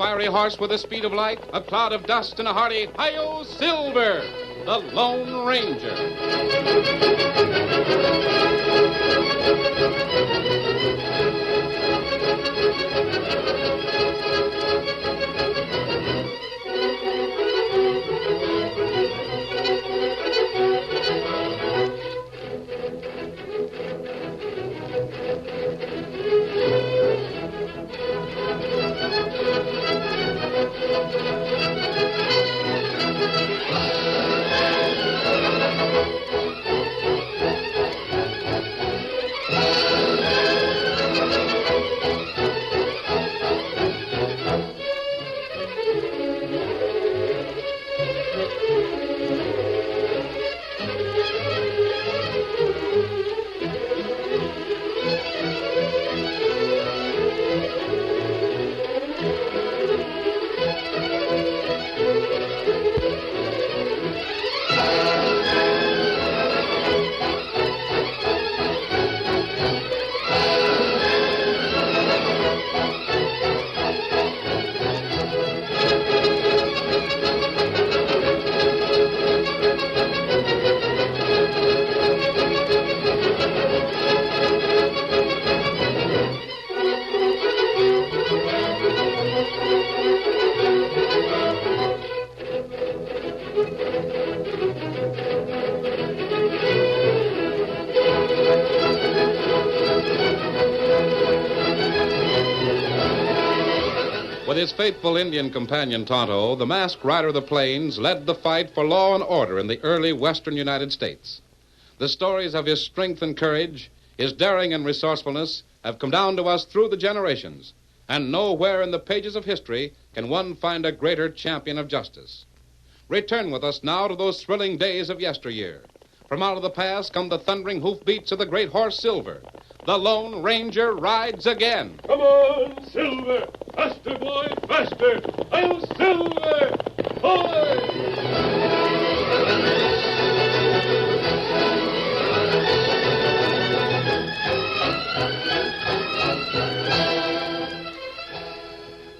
fiery horse with the speed of light, a cloud of dust, and a hearty "Hi-yo, Silver!" The Lone Ranger. With his faithful Indian companion Tonto, the masked rider of the plains led the fight for law and order in the early western United States. The stories of his strength and courage, his daring and resourcefulness, have come down to us through the generations, and nowhere in the pages of history can one find a greater champion of justice. Return with us now to those thrilling days of yesteryear. From out of the past come the thundering hoofbeats of the great horse Silver. The Lone Ranger rides again. Come on, Silver! Faster, boy, faster! I'll Silver! Boy!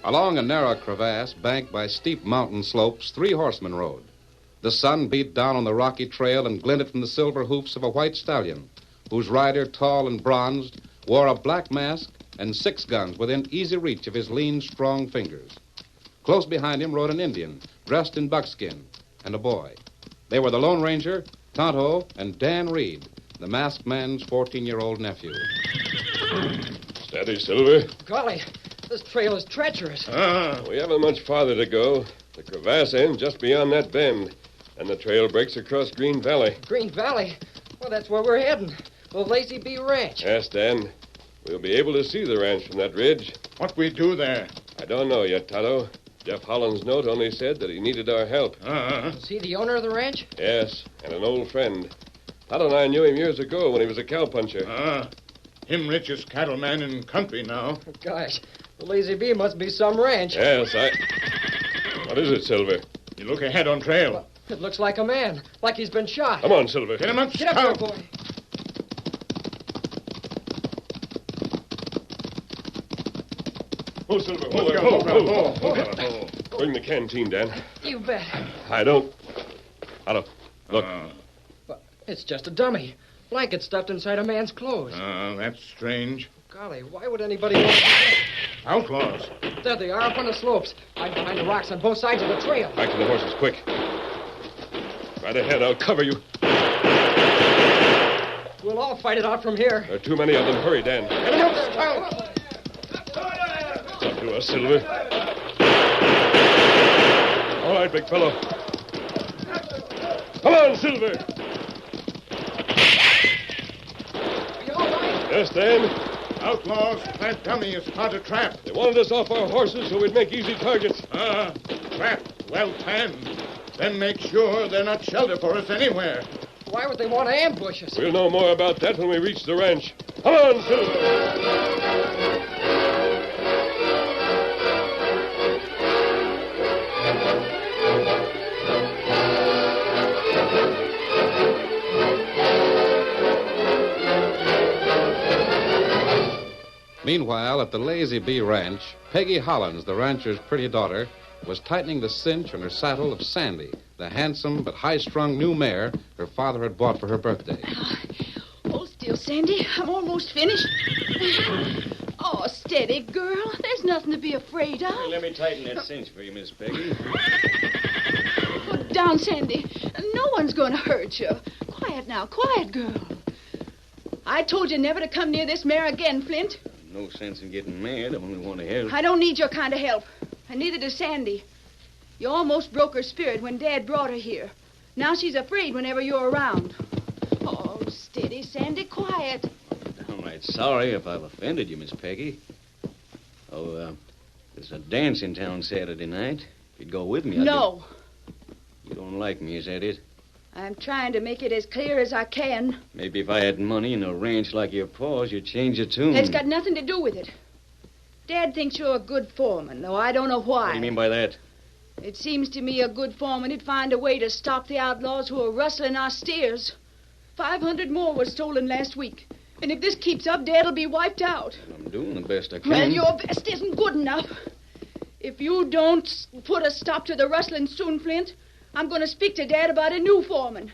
Along a narrow crevasse banked by steep mountain slopes, three horsemen rode. The sun beat down on the rocky trail and glinted from the silver hoofs of a white stallion, whose rider, tall and bronzed, wore a black mask and 6 guns within easy reach of his lean, strong fingers. Close behind him rode an Indian, dressed in buckskin, and a boy. They were the Lone Ranger, Tonto, and Dan Reed, the masked man's 14-year-old nephew. Steady, Silver. Golly, this trail is treacherous. We haven't much farther to go. The crevasse ends just beyond that bend, and the trail breaks across Green Valley. Green Valley? Well, that's where we're heading. The Lazy Bee Ranch. Yes, Dan. We'll be able to see the ranch from that ridge. What we do there? I don't know yet, Tonto. Jeff Holland's note only said that he needed our help. Is he the owner of the ranch? Yes, and an old friend. Tonto and I knew him years ago when he was a cowpuncher. Him richest cattleman in country now. Gosh, the Lazy Bee must be some ranch. Yes, What is it, Silver? You look ahead on trail. Well, it looks like a man, like he's been shot. Come on, Silver. Get him up, Get up there, boy. Oh, Silver. Bring the canteen, Dan. You bet. I don't. Tonto, look. But it's just a dummy. Blanket stuffed inside a man's clothes. That's strange. Golly, why would anybody want to do that? Outlaws. There they are up on the slopes, right behind the rocks on both sides of the trail. Back to the horses, quick. Right ahead, I'll cover you. We'll all fight it out from here. There are too many of them. Hurry, Dan. Get him up, Scout. Up to us, Silver. All right, big fellow. Come on, Silver. Are you all right? Yes, Dan. Outlaws, that dummy is caught a trap. They wanted us off our horses so we'd make easy targets. Trap well planned. Then make sure they're not shelter for us anywhere. Why would they want to ambush us? We'll know more about that when we reach the ranch. Come on, Silver. Meanwhile, at the Lazy Bee Ranch, Peggy Hollins, the rancher's pretty daughter, was tightening the cinch on her saddle of Sandy, the handsome but high-strung new mare her father had bought for her birthday. Hold still, Sandy. I'm almost finished. Oh, steady, girl. There's nothing to be afraid of. Hey, let me tighten that cinch for you, Miss Peggy. Put down, Sandy. No one's going to hurt you. Quiet now. Quiet, girl. I told you never to come near this mare again, Flint. No sense in getting mad. I only want to help. I don't need your kind of help. And neither does Sandy. You almost broke her spirit when Dad brought her here. Now she's afraid whenever you're around. Oh, steady, Sandy. Quiet. I'm downright sorry if I've offended you, Miss Peggy. Oh, there's a dance in town Saturday night. If you'd go with me, No. You don't like me, is that it? I'm trying to make it as clear as I can. Maybe if I had money and a ranch like your pa's, you'd change your tune. It's got nothing to do with it. Dad thinks you're a good foreman, though I don't know why. What do you mean by that? It seems to me a good foreman would find a way to stop the outlaws who are rustling our steers. 500 more were stolen last week. And if this keeps up, Dad'll be wiped out. I'm doing the best I can. Well, your best isn't good enough. If you don't put a stop to the rustling soon, Flint, I'm going to speak to Dad about a new foreman.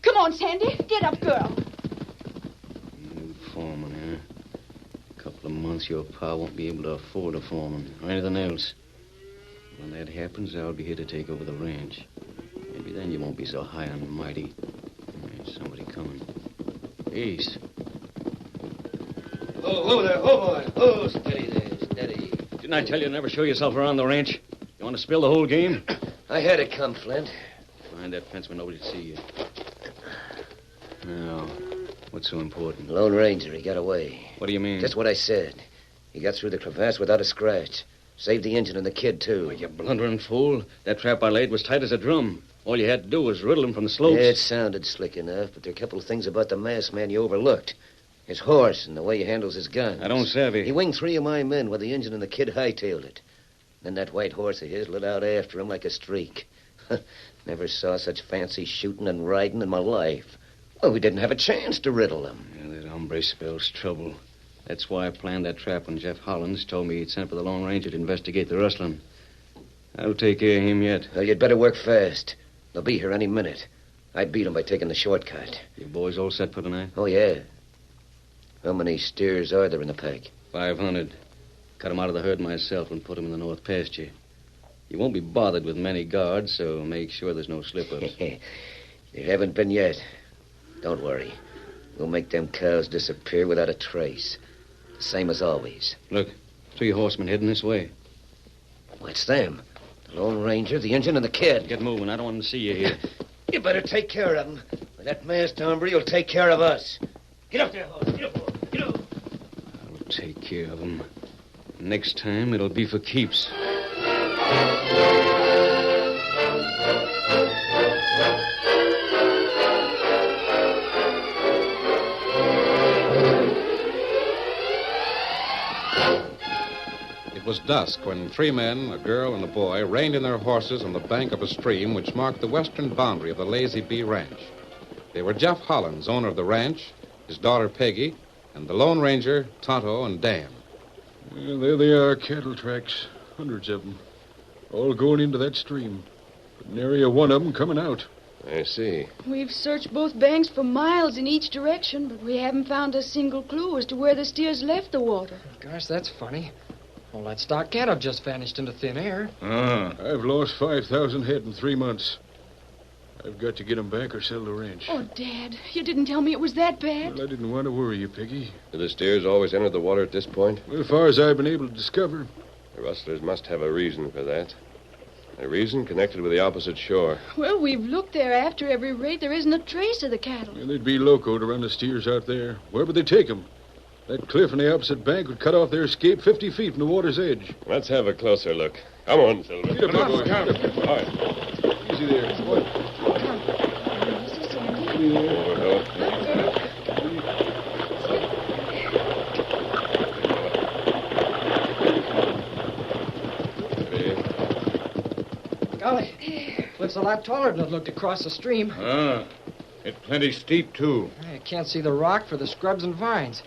Come on, Sandy. Get up, girl. New foreman, huh? A couple of months, your pa won't be able to afford a foreman or anything else. When that happens, I'll be here to take over the ranch. Maybe then you won't be so high and mighty. There's somebody coming. Ace. Oh, there. Oh, boy. Oh, steady there. Steady. Didn't I tell you to never show yourself around the ranch? You want to spill the whole game? I had it come, Flint. Behind that fence where nobody'd see you. Now, what's so important? Lone Ranger, he got away. What do you mean? Just what I said. He got through the crevasse without a scratch. Saved the engine and the kid, too. Oh, you blundering fool. That trap I laid was tight as a drum. All you had to do was riddle him from the slopes. Yeah, it sounded slick enough, but there are a couple of things about the masked man you overlooked. His horse and the way he handles his guns. I don't savvy. He winged 3 of my men while the engine and the kid hightailed it. Then that white horse of his lit out after him like a streak. Never saw such fancy shooting and riding in my life. Well, we didn't have a chance to riddle him. Yeah, that hombre spells trouble. That's why I planned that trap when Jeff Hollins told me he'd sent for the Lone Ranger to investigate the rustling. I'll take care of him yet. Well, you'd better work fast. They'll be here any minute. I'd beat them by taking the shortcut. You boys all set for tonight? Oh, yeah. How many steers are there in the pack? 500. Cut 'em out of the herd myself and put 'em in the north pasture. You won't be bothered with many guards, so make sure there's no slip-ups. There haven't been yet. Don't worry. We'll make them cows disappear without a trace. The same as always. Look, 3 horsemen heading this way. What's them? The Lone Ranger, the engine, and the kid. Get moving. I don't want them to see you here. You better take care of them. That masked hombre will take care of us. Get up there, horse. Get up, boy. Get up. I'll take care of them. Next time, it'll be for keeps. It was dusk when 3 men, a girl, and a boy reined in their horses on the bank of a stream which marked the western boundary of the Lazy Bee Ranch. They were Jeff Hollins, owner of the ranch, his daughter Peggy, and the Lone Ranger, Tonto, and Dan. Well, there they are, cattle tracks. Hundreds of them. All going into that stream. But nary a one of them coming out. I see. We've searched both banks for miles in each direction, but we haven't found a single clue as to where the steers left the water. Gosh, that's funny. All that stock cattle just vanished into thin air. I've lost 5,000 head in 3 months. I've got to get them back or sell the ranch. Oh, Dad, you didn't tell me it was that bad. Well, I didn't want to worry you, Peggy. Do the steers always enter the water at this point? Well, as far as I've been able to discover. The rustlers must have a reason for that. A reason connected with the opposite shore. Well, we've looked there after every rate. There isn't a trace of the cattle. Well, they'd be loco to run the steers out there. Where would they take them? That cliff on the opposite bank would cut off their escape 50 feet from the water's edge. Let's have a closer look. Come on, Silver. Get up there, boy. Come. Get up. All right. Easy there. What? Easy, Sandy. Easy there. Over, Golly, looks a lot taller than it looked across the stream. It's plenty steep, too. I can't see the rock for the scrubs and vines.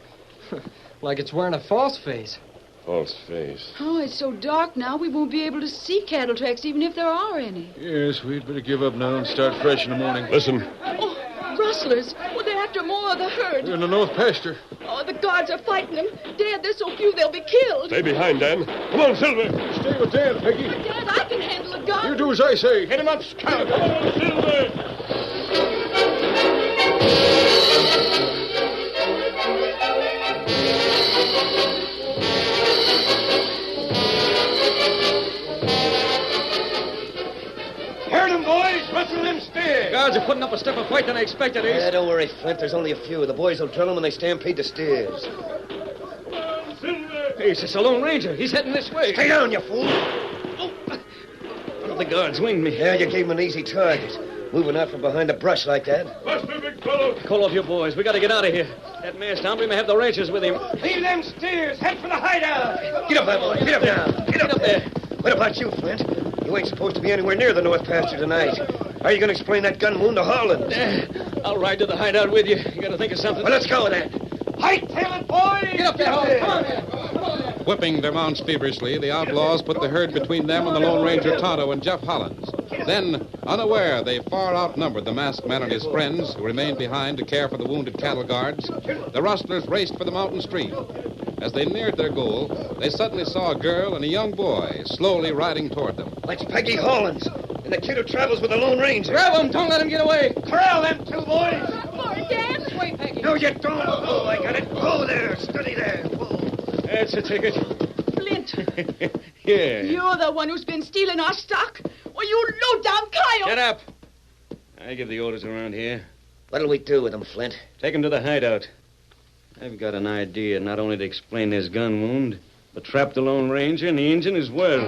Like it's wearing a false face. False face. Oh, it's so dark now we won't be able to see cattle tracks even if there are any. Yes, we'd better give up now and start fresh in the morning. Listen. Oh, rustlers. Well, they're after more of the herd. We're in the north pasture. Oh, the guards are fighting them. Dad, there's so few they'll be killed. Stay behind, Dan. Come on, Silver. Stay with Dan, Peggy. But, Dad, I can handle a gun. You do as I say. Hit him up, Scout. Come on, Silver. Heard him, boys. Rustle them stairs. Guards are putting up a stiffer fight than I expected, Ace. Yeah, don't worry, Flint. There's only a few. The boys will drill them when they stampede the steers. Ace, it's the Lone Ranger. He's heading this way. Stay down, you fool. One of the guards winged me. Yeah, you gave him an easy target. Moving out from behind the brush like that. Buster, big fellow. Call off your boys. We got to get out of here. That masked hombre may have the Rangers with him. Leave them steers. Head for the hideout. Get up there, boy. Get up now. Get up there. What about you, Flint? You ain't supposed to be anywhere near the north pasture tonight. How are you going to explain that gun wound to Holland? I'll ride to the hideout with you. You got to think of something. Well, let's go then. Hightail it, boys. Get up there, Holmes. Come on there. Come on there. Whipping their mounts feverishly, the outlaws put the herd between them and the Lone Ranger Tonto and Jeff Hollins. Then, unaware, they far outnumbered the masked man and his friends, who remained behind to care for the wounded cattle guards. The rustlers raced for the mountain stream. As they neared their goal, they suddenly saw a girl and a young boy slowly riding toward them. That's Peggy Hollins, and the kid who travels with the Lone Ranger. Grab him. Don't let him get away. Corral them two boys. More, Dad. This way, Peggy. No, you don't. Oh, I got it. Whoa there. Steady there. Whoa. That's a ticket. Flint, Yeah. you're the one who's been stealing our stock. Oh, you low-down coyote. Shut up. I give the orders around here. What'll we do with him, Flint? Take him to the hideout. I've got an idea not only to explain this gun wound, but trap the Lone Ranger and the engine as well.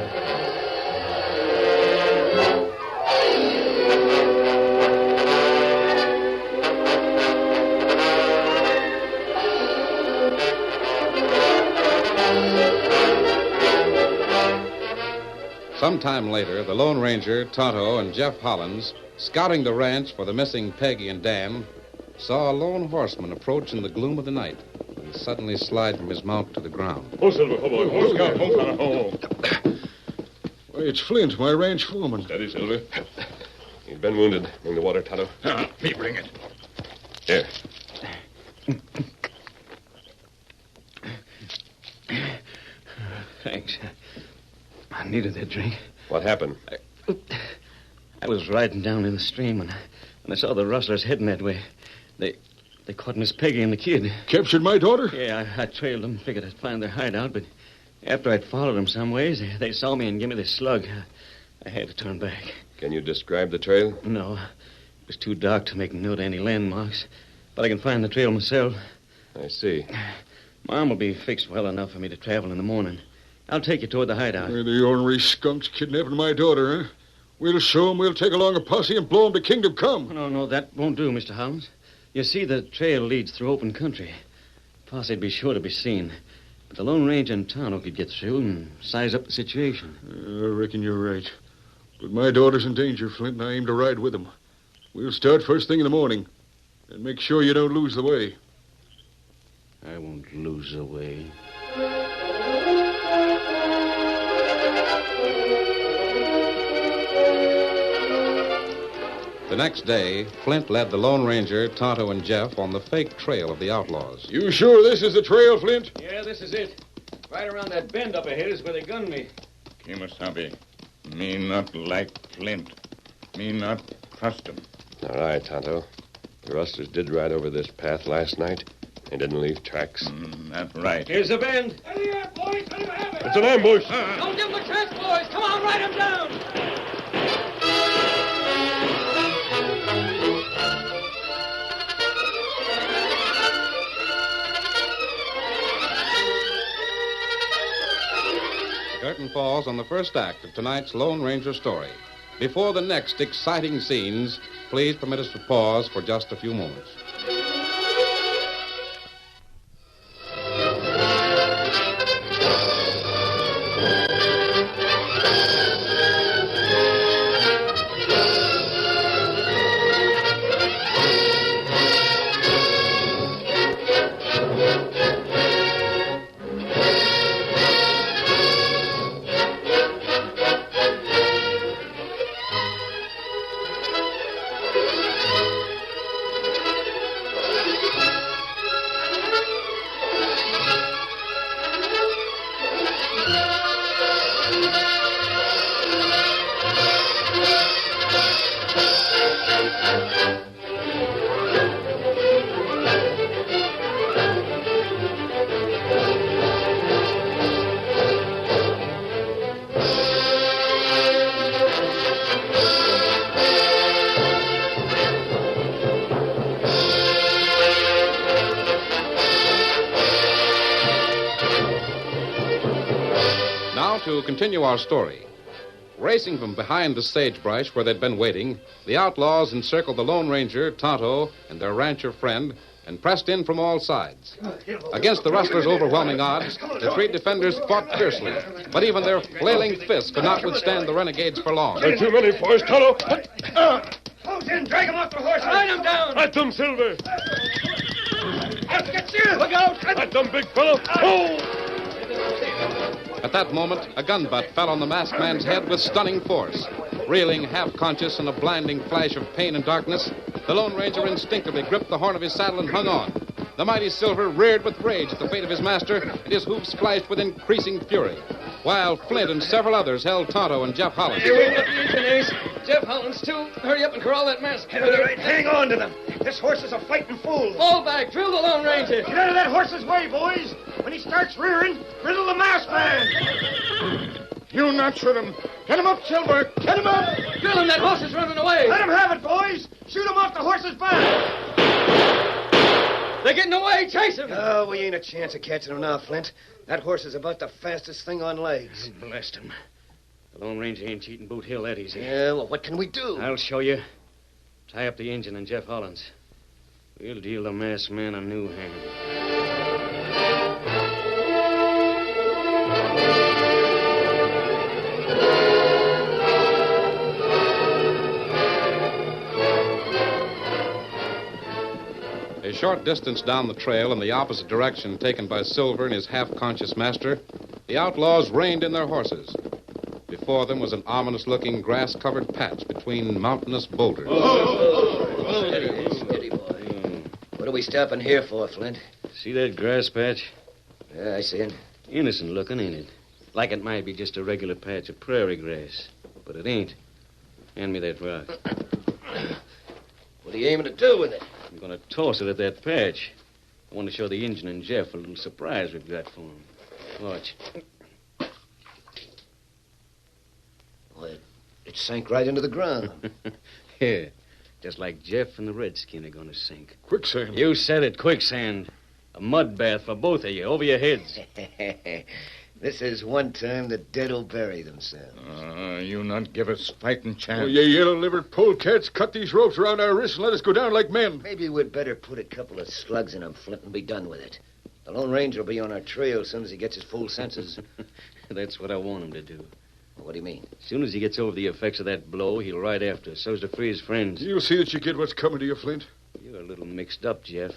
Sometime later, the Lone Ranger, Tonto, and Jeff Hollins, scouting the ranch for the missing Peggy and Dan, saw a lone horseman approach in the gloom of the night and suddenly slide from his mount to the ground. Oh, Silver. Oh, boy. Oh, Scout. Oh. Why, it's Flint, my ranch foreman. Steady, Silver. He's been wounded. Bring the water, Tonto. Me bring it. Here. Thanks. I needed that drink. What happened? I was riding down in the stream when I saw the rustlers heading that way. They caught Miss Peggy and the kid. Captured my daughter? Yeah, I trailed them, figured I'd find their hideout, but after I'd followed them some ways, they saw me and gave me this slug. I had to turn back. Can you describe the trail? No, it was too dark to make note of any landmarks, but I can find the trail myself. I see. Mom will be fixed well enough for me to travel in the morning. I'll take you toward the hideout. They're the ornery skunks kidnapping my daughter, huh? We'll show 'em we'll take along a posse and blow 'em to kingdom come. No, that won't do, Mr. Hollins. You see, the trail leads through open country. Posse'd be sure to be seen. But the Lone Ranger and Tonto could get through and size up the situation. I reckon you're right. But my daughter's in danger, Flint, and I aim to ride with them. We'll start first thing in the morning. And make sure you don't lose the way. I won't lose the way. The next day, Flint led the Lone Ranger, Tonto, and Jeff on the fake trail of the outlaws. You sure this is the trail, Flint? Yeah, this is it. Right around that bend up ahead is where they gunned me. Kimasabi, me not like Flint. Me not trust him. All right, Tonto. The rustlers did ride over this path last night. They didn't leave tracks. That's right. Here's the bend. It's an ambush. Don't give them a chance, boys. Come on, ride them down. The curtain falls on the first act of tonight's Lone Ranger story. Before the next exciting scenes, please permit us to pause for just a few moments. Now, to continue our story. Racing from behind the sagebrush where they'd been waiting, the outlaws encircled the Lone Ranger, Tonto, and their rancher friend, and pressed in from all sides. Against the rustlers' overwhelming odds, the three defenders fought fiercely, but even their flailing fists could not withstand the renegades for long. There are too many for us, Tonto. Close in, drag him off the horse. Line him down. At them, Silver. I'll get you. Look out. At them, big fellow. Oh! At that moment, a gun butt fell on the masked man's head with stunning force. Reeling, half-conscious in a blinding flash of pain and darkness, the Lone Ranger instinctively gripped the horn of his saddle and hung on. The mighty Silver reared with rage at the fate of his master, and his hoofs flashed with increasing fury, while Flint and several others held Tonto and Jeff Hollins. Hey, wait up, you Ace. Jeff Hollins, too. Hurry up and corral that mask. All right, hang on to them. This horse is a fighting fool. Fall back. Drill the Lone Ranger. Get out of that horse's way, boys. When he starts rearing, riddle the masked man. You not shoot him. Get him up, Silver. Get him up. Drill him. That horse is running away. Let him have it, boys. Shoot him off the horse's back. They're getting away. Chase him. Oh, we ain't a chance of catching him now, Flint. That horse is about the fastest thing on legs. Blast him. The Lone Ranger ain't cheating Boot Hill that easy. Yeah, well, what can we do? I'll show you. Tie up the engine and Jeff Hollins. We'll deal the masked man a new hand. A short distance down the trail in the opposite direction taken by Silver and his half-conscious master, the outlaws reined in their horses. Before them was an ominous-looking grass-covered patch between mountainous boulders. Steady, boy. What are we stopping here for, Flint? See that grass patch? Yeah, I see it. Innocent looking, ain't it? Like it might be just a regular patch of prairie grass. But it ain't. Hand me that rock. What are you aiming to do with it? I'm going to toss it at that patch. I want to show the Injun and Jeff a little surprise we've got for them. Watch. Well, it sank right into the ground. Yeah. Just like Jeff and the Redskin are going to sink. Quicksand. You said it, quicksand. A mud bath for both of you, over your heads. This is one time the dead will bury themselves. You not give us fighting chance. Oh, you yellow-livered polecats, cut these ropes around our wrists and let us go down like men. Maybe we'd better put a couple of slugs in them, Flint, and be done with it. The Lone Ranger will be on our trail as soon as he gets his full senses. That's what I want him to do. What do you mean? As soon as he gets over the effects of that blow, he'll ride after us so's to free his friends. You'll see that you get what's coming to you, Flint. You're a little mixed up, Jeff.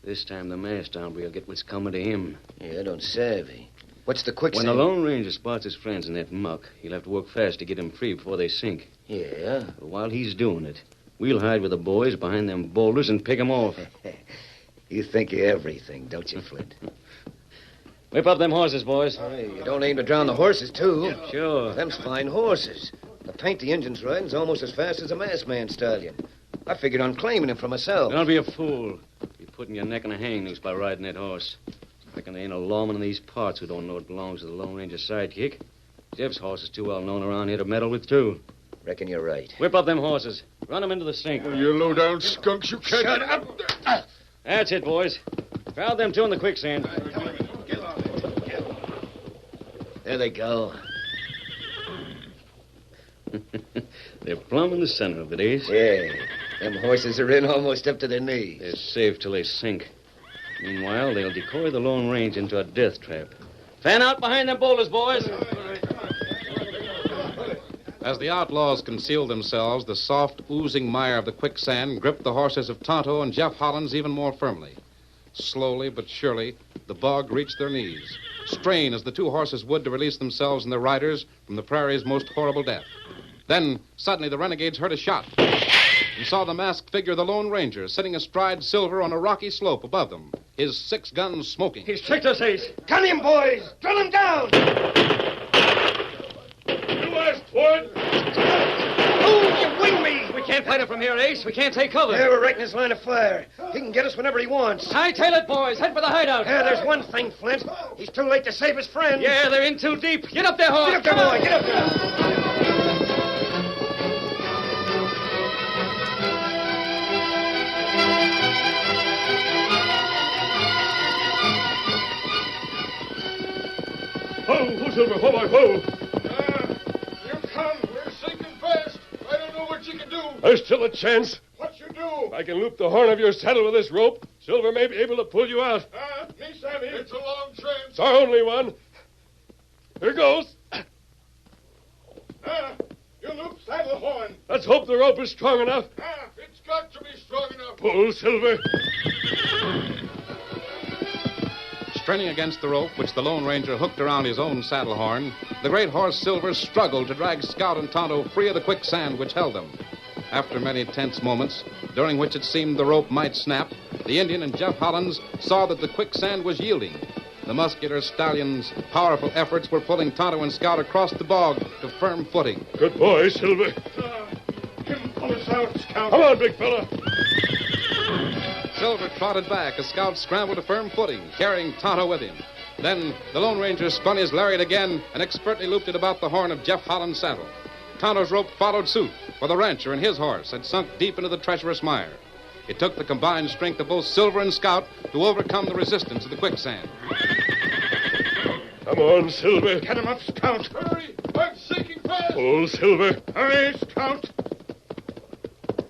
This time the masked hombre will get what's coming to him. Yeah, I don't savvy. What's the quicksand? When the Lone Ranger spots his friends in that muck, he'll have to work fast to get them free before they sink. Yeah? But while he's doing it, we'll hide with the boys behind them boulders and pick 'em off. You think of everything, don't you, Flint? Whip up them horses, boys. Hey, you don't aim to drown the horses, too. Sure. Them's fine horses. The paint the engine's riding's almost as fast as a masked man stallion. I figured on claiming him for myself. Don't be a fool. You're putting your neck in a hang noose by riding that horse. I reckon there ain't a lawman in these parts who don't know it belongs to the Lone Ranger's sidekick. Jeff's horse is too well known around here to meddle with, too. Reckon you're right. Whip up them horses. Run them into the sink. Oh, you low-down skunks, you can't... Shut up! That's it, boys. Crowd them two in the quicksand. There they go. They're plumb in the center of it, Ace. Yeah. Them horses are in almost up to their knees. They're safe till they sink. Meanwhile, they'll decoy the Lone Ranger into a death trap. Fan out behind them boulders, boys. As the outlaws concealed themselves, the soft, oozing mire of the quicksand gripped the horses of Tonto and Jeff Hollins even more firmly. Slowly but surely, the bog reached their knees. Strain as the two horses would to release themselves and their riders from the prairie's most horrible death. Then, suddenly, the renegades heard a shot and saw the masked figure of the Lone Ranger sitting astride Silver on a rocky slope above them, his 6 guns smoking. He's tricked us, Ace. Gun him, boys. Drill him down. You asked for it. Oh, you wing me. We can't fight him from here, Ace. We can't take cover. Yeah, we're right in his line of fire. He can get us whenever he wants. Hightail it, boys. Head for the hideout. Yeah, there's one thing, Flint. He's too late to save his friend. Yeah, they're in too deep. Get up there, horse. Get up there, Come boy. on. Get up there. Whoa, Silver, whoa, whoa. You come. We're sinking fast. I don't know what you can do. There's still a chance. What you do? If I can loop the horn of your saddle with this rope, Silver may be able to pull you out. Me, Sammy. It's a long chance. It's our only one. Here goes. You loop saddle horn. Let's hope the rope is strong enough. It's got to be strong enough. Pull, Silver. Straining against the rope, which the Lone Ranger hooked around his own saddle horn, the great horse Silver struggled to drag Scout and Tonto free of the quicksand which held them. After many tense moments, during which it seemed the rope might snap, the Indian and Jeff Hollins saw that the quicksand was yielding. The muscular stallion's powerful efforts were pulling Tonto and Scout across the bog to firm footing. Good boy, Silver. Him pull us out, Scout. Come on, big fella. Silver trotted back as Scout scrambled to firm footing, carrying Tonto with him. Then the Lone Ranger spun his lariat again and expertly looped it about the horn of Jeff Hollins' saddle. Tonto's rope followed suit, for the rancher and his horse had sunk deep into the treacherous mire. It took the combined strength of both Silver and Scout to overcome the resistance of the quicksand. Come on, Silver. Get him up, Scout. Hurry. I'm sinking fast. Pull, Silver. Hurry, Scout.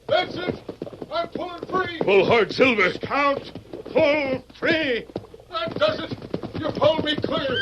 That's it. I'm pulling free. Pull hard, Silver. Scout, pull free. That does it. You pulled me clear.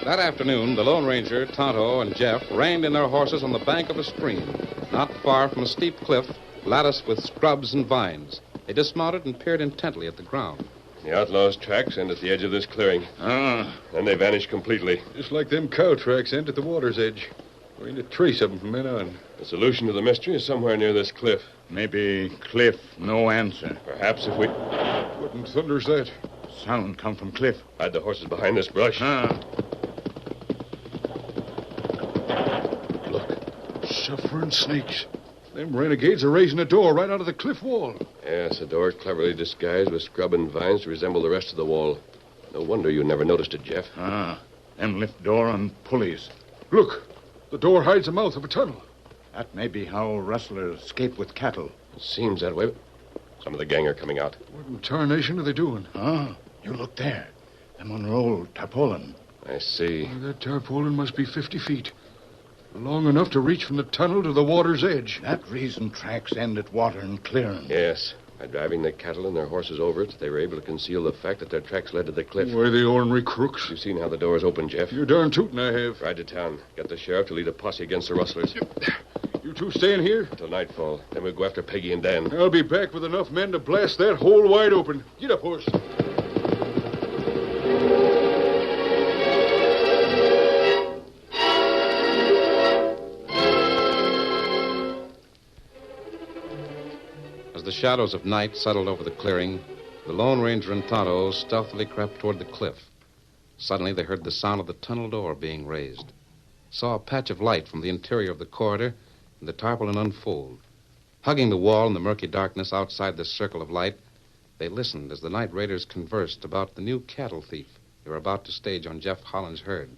That afternoon, the Lone Ranger, Tonto, and Jeff reined in their horses on the bank of a stream, not far from a steep cliff latticed with scrubs and vines. They dismounted and peered intently at the ground. The outlaws' tracks end at the edge of this clearing. Then they vanish completely. Just like them cow tracks end at the water's edge. There ain't a trace of them from then on. The solution to the mystery is somewhere near this cliff. Maybe Cliff, no answer. Perhaps if we... What in thunder's that? Sound come from Cliff. Hide the horses behind this brush. Suffering snakes. Them renegades are raising a door right out of the cliff wall. Yes, a door cleverly disguised with scrub and vines to resemble the rest of the wall. No wonder you never noticed it, Jeff. Them lift door on pulleys. Look, the door hides the mouth of a tunnel. That may be how rustlers escape with cattle. It seems that way. Some of the gang are coming out. What in tarnation are they doing? You look there. Them unrolled tarpaulin. I see. Well, that tarpaulin must be 50 feet. Long enough to reach from the tunnel to the water's edge. That reason tracks end at water and clearing. Yes. By driving the cattle and their horses over it, they were able to conceal the fact that their tracks led to the cliff. Why, the ornery crooks. You've seen how the door is open, Jeff. You're darn tootin' I have. Ride to town. Get the sheriff to lead a posse against the rustlers. You two staying here? Until nightfall. Then we'll go after Peggy and Dan. I'll be back with enough men to blast that hole wide open. Get up, horse. As the shadows of night settled over the clearing, the Lone Ranger and Tonto stealthily crept toward the cliff. Suddenly, they heard the sound of the tunnel door being raised, saw a patch of light from the interior of the corridor, and the tarpaulin unfold. Hugging the wall in the murky darkness outside the circle of light, they listened as the night raiders conversed about the new cattle thief they were about to stage on Jeff Hollins' herd.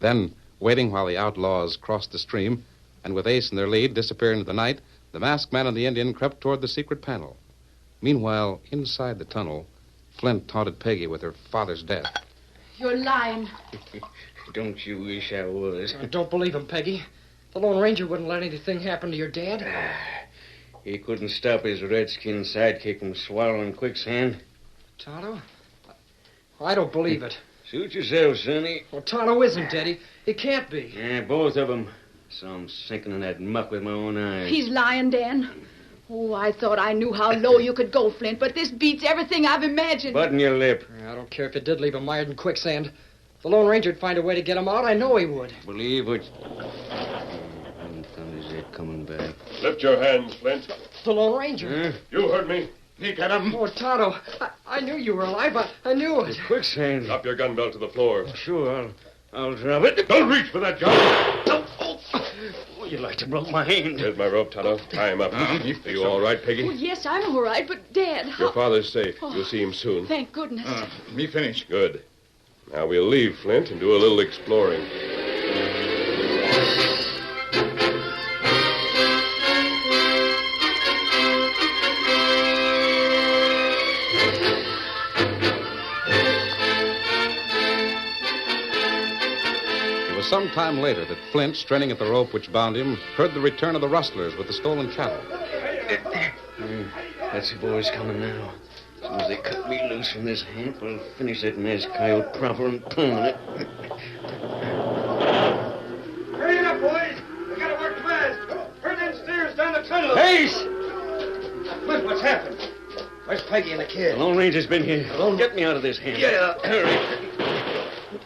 Then, waiting while the outlaws crossed the stream, and with Ace in their lead disappeared into the night, the masked man and the Indian crept toward the secret panel. Meanwhile, inside the tunnel, Flint taunted Peggy with her father's death. You're lying. Don't you wish I was? I don't believe him, Peggy. The Lone Ranger wouldn't let anything happen to your dad. He couldn't stop his redskin sidekick from swallowing quicksand. Tonto? I don't believe it. Suit yourself, Sonny. Well, Tonto isn't dead. He can't be. Yeah, both of them. Saw him sinking in that muck with my own eyes. He's lying, Dan. Oh, I thought I knew how low you could go, Flint, but this beats everything I've imagined. Button your lip. I don't care if it did leave him mired in quicksand. If the Lone Ranger'd find a way to get him out, I know he would. Believe what... Thunder's it coming back. Lift your hands, Flint. The Lone Ranger. You heard me. Me get him. Oh, Tonto, I knew you were alive. I knew it. Quicksand. Drop your gun belt to the floor. Sure, I'll drop it. Don't reach for that gun. Oh, you'd like to broke my hand. Here's my rope, Tonto. Tie him up. Are you all right, Peggy? Oh, yes, I'm all right, but Dad, how... Your father's safe. Oh. You'll see him soon. Thank goodness. Me finish. Good. Now we'll leave Flint and do a little exploring. Some time later that Flint, straining at the rope which bound him, heard the return of the rustlers with the stolen cattle. That's the boys coming now. As soon as they cut me loose from this hamp, I'll finish that masked coyote proper and permanent. Hurry it up, boys. We gotta work fast. Herd them steers down the tunnel. Haste! Flint, what's happened? Where's Peggy and the kid? The Lone Ranger's been here. Get me out of this hamp. Yeah. Hurry.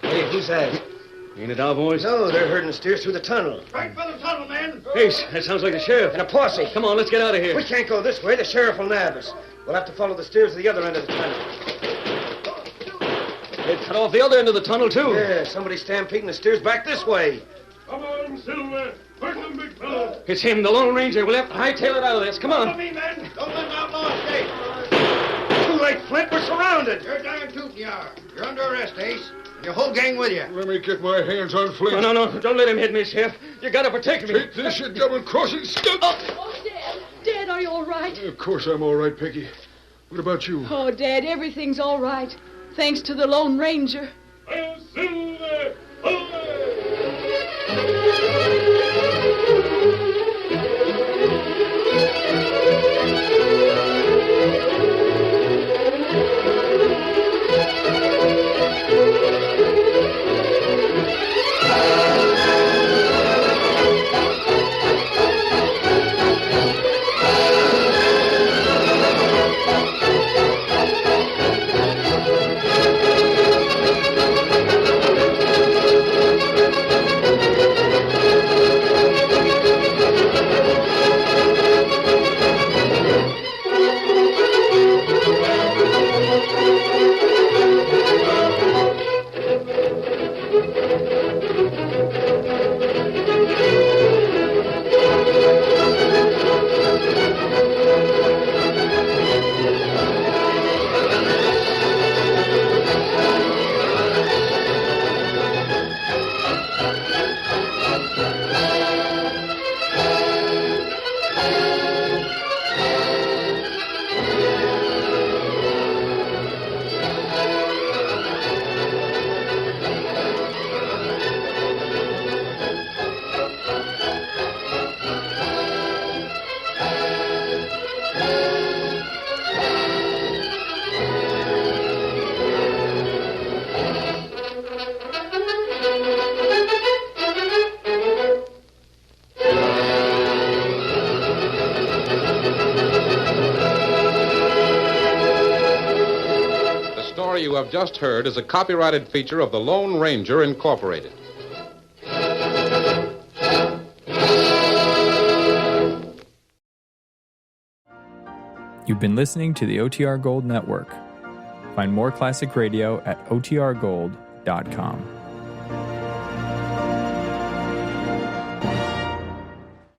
Hey, who's that? Ain't it our boys? No, they're herding steers through the tunnel. Right for the tunnel, man. Haste, that sounds like the sheriff. And a posse. Come on, let's get out of here. We can't go this way. The sheriff will nab us. We'll have to follow the steers to the other end of the tunnel. They've cut off the other end of the tunnel, too. Yeah, somebody's stampeding the steers back this way. Come on, Silver. Work them, big fellow. It's him, the Lone Ranger. We'll have to hightail it out of this. Come on. Follow me, men. Don't let outlaws escape. Too late, Flint. We're surrounded. You're darn tootin' you are. You're under arrest, Ace. And your whole gang with you. Let me get my hands on Flint. No. Don't let him hit me, Sheriff. You gotta protect me. Take this, you double-crossing skunk. Oh, Dad. Dad, are you all right? Of course I'm all right, Peggy. What about you? Oh, Dad, everything's all right. Thanks to the Lone Ranger. Silver. You have just heard is a copyrighted feature of the Lone Ranger Incorporated. You've been listening to the OTR Gold Network. Find more classic radio at otrgold.com.